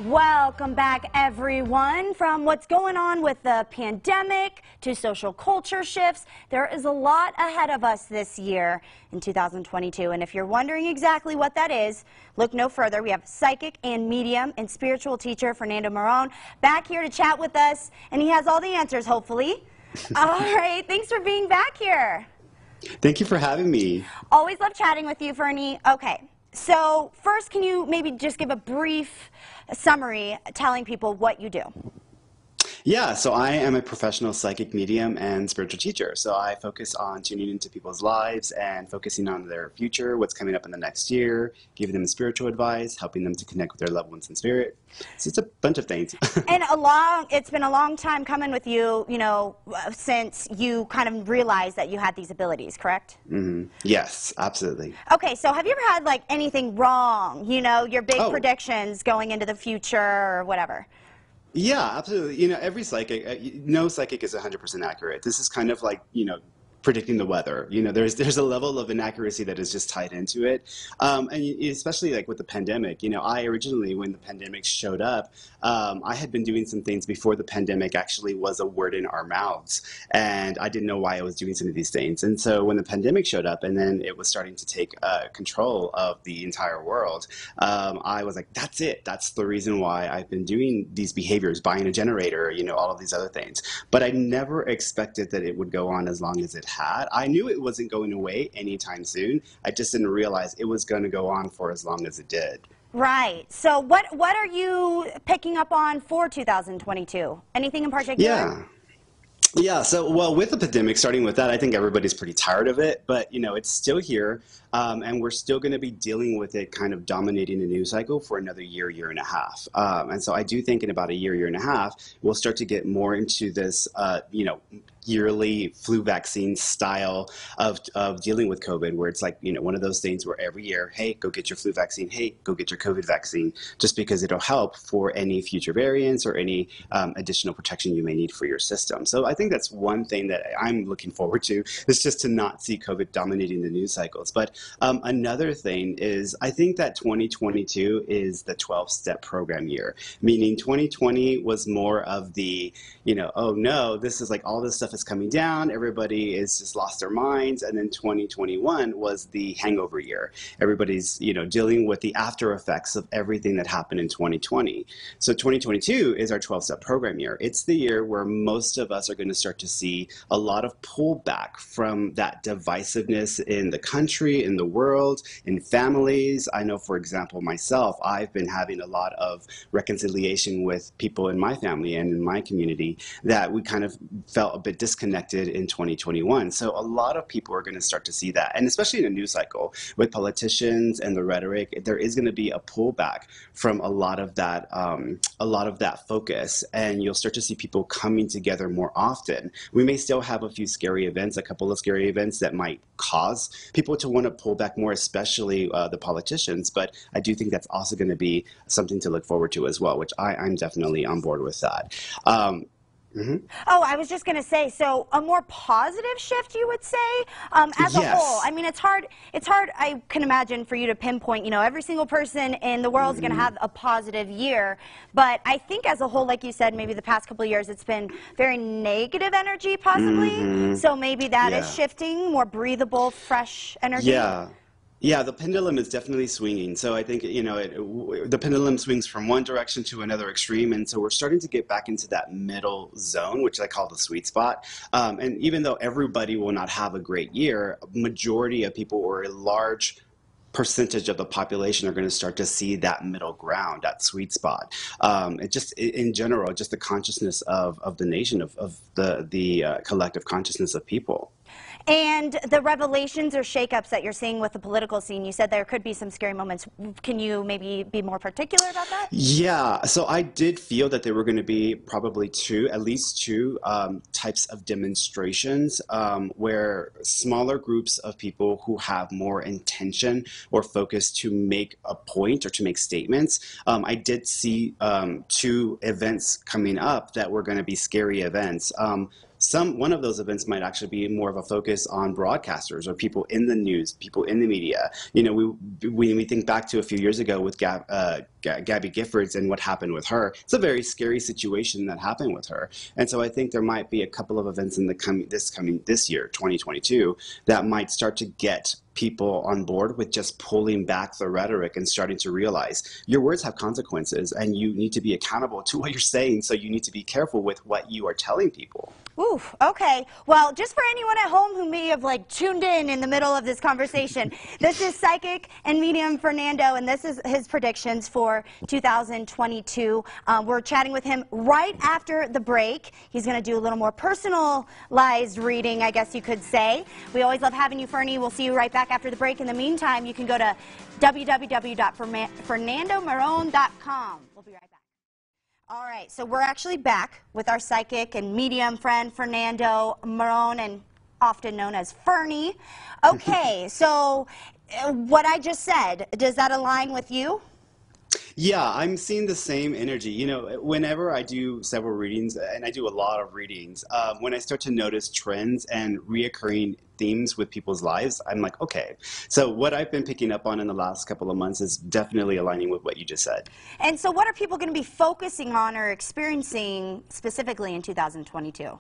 Welcome back, everyone. From what's going on with the pandemic to social culture shifts, there is a lot ahead of us this year in 2022. And if you're wondering exactly what that is, look no further. We have psychic and medium and spiritual teacher Fernando Marron back here to chat with us, and he has all the answers, hopefully. All right, thanks for being back here. Thank you for having me. Always love chatting with you, Fernie. Okay. So first, can you maybe just give a brief summary telling people what you do? Yeah, so I am a professional psychic medium and spiritual teacher. So I focus on tuning into people's lives and focusing on their future, what's coming up in the next year, giving them spiritual advice, helping them to connect with their loved ones in spirit. So it's a bunch of things. And it's been a long time coming with you, since you kind of realized that you had these abilities, correct? Mm-hmm. Yes, absolutely. Okay, so have you ever had like anything wrong, your big predictions going into the future or whatever? Yeah, absolutely. Every psychic, no psychic is 100% accurate. This is kind of like, predicting the weather. There's a level of inaccuracy that is just tied into it. And especially like with the pandemic, I originally, when the pandemic showed up, I had been doing some things before the pandemic actually was a word in our mouths. And I didn't know why I was doing some of these things. And so when the pandemic showed up and then it was starting to take control of the entire world, I was like, that's it. That's the reason why I've been doing these behaviors, buying a generator, all of these other things. But I never expected that it would go on as long as it had. I knew it wasn't going away anytime soon. I just didn't realize it was going to go on for as long as it did. Right. So what are you picking up on for 2022? Anything in particular? Yeah, so, well, with the pandemic, starting with that, I think everybody's pretty tired of it, but, it's still here, and we're still going to be dealing with it kind of dominating the news cycle for another year, year and a half. And so I do think in about a year, year and a half, we'll start to get more into this, yearly flu vaccine style of dealing with COVID, where it's like, one of those things where every year, hey, go get your flu vaccine, hey, go get your COVID vaccine, just because it'll help for any future variants or any additional protection you may need for your system. So I think that's one thing that I'm looking forward to, is just to not see COVID dominating the news cycles. But another thing is, I think that 2022 is the 12-step program year, meaning 2020 was more of the, oh no, this is like all this stuff is coming down, everybody is just lost their minds, and then 2021 was the hangover year. Everybody's, dealing with the after effects of everything that happened in 2020. So 2022 is our 12-step program year. It's the year where most of us are going to start to see a lot of pullback from that divisiveness in the country, in the world, in families. I know, for example, myself, I've been having a lot of reconciliation with people in my family and in my community that we kind of felt a bit disconnected in 2021. So a lot of people are going to start to see that. And especially in a news cycle with politicians and the rhetoric, there is going to be a pullback from a lot of that focus. And you'll start to see people coming together more often. We may still have a few scary events, a couple of scary events that might cause people to want to pull back more, especially the politicians. But I do think that's also going to be something to look forward to as well, which I'm definitely on board with that. Oh, I was just going to say, so a more positive shift, you would say, as a whole. I mean, it's hard, I can imagine, for you to pinpoint, every single person in the world is going to have a positive year. But I think as a whole, like you said, maybe the past couple of years, it's been very negative energy, possibly. So maybe that is shifting, more breathable, fresh energy. Yeah, the pendulum is definitely swinging. So I think, the pendulum swings from one direction to another extreme. And so we're starting to get back into that middle zone, which I call the sweet spot. And even though everybody will not have a great year, majority of people, or a large percentage of the population, are going to start to see that middle ground, that sweet spot. It just, in general, just the consciousness of the nation, of the collective consciousness of people. And the revelations or shakeups that you're seeing with the political scene, you said there could be some scary moments. Can you maybe be more particular about that? Yeah, so I did feel that there were going to be probably at least two types of demonstrations where smaller groups of people who have more intention or focus to make a point or to make statements. I did see two events coming up that were going to be scary events. one of those events might actually be more of a focus on broadcasters or people in the news, people in the media. You know, when we think back to a few years ago with Gabby Giffords and what happened with her, it's a very scary situation that happened with her. And so I think there might be a couple of events in this year, 2022, that might start to get people on board with just pulling back the rhetoric and starting to realize your words have consequences and you need to be accountable to what you're saying. So you need to be careful with what you are telling people. Oof, okay. Well, just for anyone at home who may have tuned in the middle of this conversation, this is psychic and medium Fernando, and this is his predictions for 2022. We're chatting with him right after the break. He's going to do a little more personalized reading, I guess you could say. We always love having you, Fernie. We'll see you right back after the break. In the meantime, you can go to www.fernandomarron.com. We'll be right back. All right, so we're actually back with our psychic and medium friend, Fernando Marron, and often known as Fernie. Okay, so what I just said, does that align with you? Yeah, I'm seeing the same energy. You know, whenever I do several readings, and I do a lot of readings, when I start to notice trends and reoccurring themes with people's lives, I'm like, okay. So what I've been picking up on in the last couple of months is definitely aligning with what you just said. And so what are people going to be focusing on or experiencing specifically in 2022?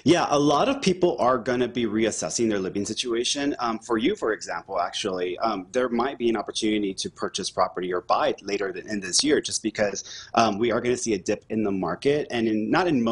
Yeah, a lot of people are going to be reassessing their living situation. For you, for example, actually, there might be an opportunity to purchase property or buy it later in this year, just because we are going to see a dip in the market, and not in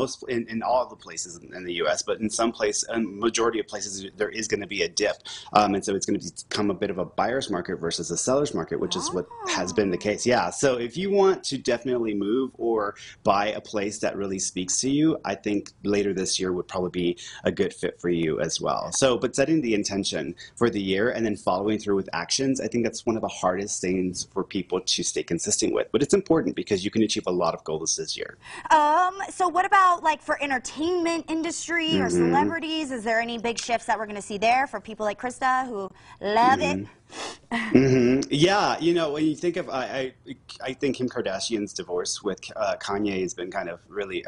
all the places in the U.S., but in some places, a majority of places, there is going to be a dip, and so it's going to become a bit of a buyer's market versus a seller's market, which is what has been the case. Yeah, so if you want to definitely move or buy a place that really speaks to you, I think later this year would probably be a good fit for you as well. So, but setting the intention for the year and then following through with actions, I think that's one of the hardest things for people to stay consistent with. But it's important because you can achieve a lot of goals this year. So what about for entertainment industry or celebrities? Is there any big shifts that we're going to see there for people like Krista who love it? Yeah, you know, when you think of, I think Kim Kardashian's divorce with Kanye has been kind of really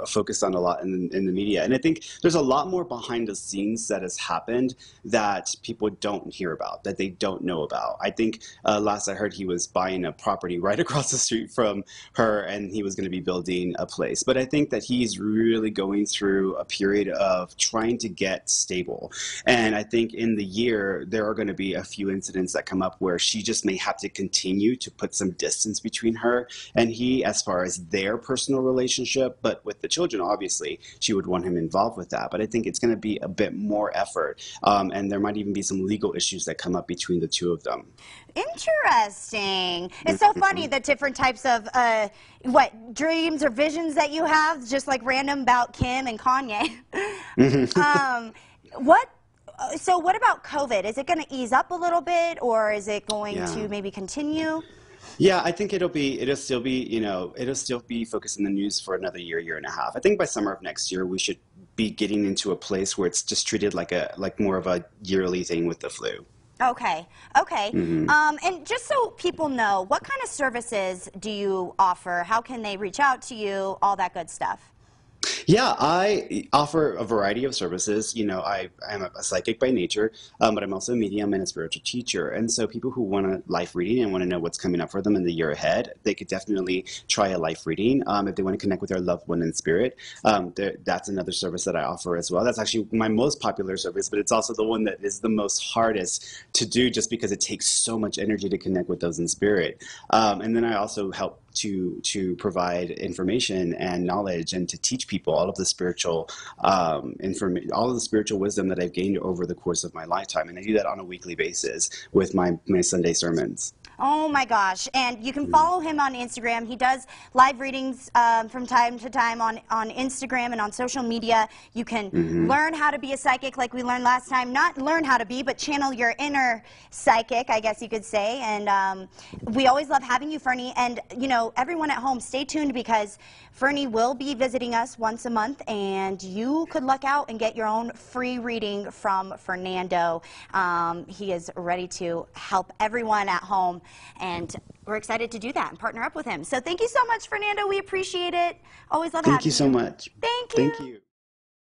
focused on a lot in the media. And I think there's a lot more behind the scenes that has happened that people don't hear about, that they don't know about. I think last I heard he was buying a property right across the street from her and he was going to be building a place. But I think that he's really going through a period of trying to get stable. And I think in the year, there are going to be a few incidents that come up where she just may have to continue to put some distance between her and he as far as their personal relationship. But with the children, obviously, she would want him involved with that. But I think it's going to be a bit more effort. And there might even be some legal issues that come up between the two of them. Interesting. It's so funny the different types of dreams or visions that you have, just like random about Kim and Kanye. So what about COVID? Is it going to ease up a little bit, or is it going to maybe continue? Yeah, I think it'll still be focused in the news for another year and a half. I think by summer of next year, we should be getting into a place where it's just treated like more of a yearly thing with the flu. Okay. And just so people know, what kind of services do you offer? How can they reach out to you? All that good stuff. Yeah, I offer a variety of services. You know, I am a psychic by nature, but I'm also a medium and a spiritual teacher. And so people who want a life reading and want to know what's coming up for them in the year ahead, they could definitely try a life reading. If they want to connect with their loved one in spirit, that's another service that I offer as well. That's actually my most popular service, but it's also the one that is the most hardest to do just because it takes so much energy to connect with those in spirit. And then I also help to provide information and knowledge and to teach people all of the spiritual all of the spiritual wisdom that I've gained over the course of my lifetime. And I do that on a weekly basis with my Sunday sermons. Oh my gosh. And you can follow him on Instagram. He does live readings from time to time on Instagram and on social media. You can learn how to be a psychic like we learned last time. Not learn how to be, but channel your inner psychic, I guess you could say. And we always love having you, Fernie. And, you know, everyone at home, stay tuned because Fernie will be visiting us once a month, and you could luck out and get your own free reading from Fernando. He is ready to help everyone at home, and we're excited to do that and partner up with him. So thank you so much, Fernando. We appreciate it. Always love having you. Thank you so much. Thank you. Thank you.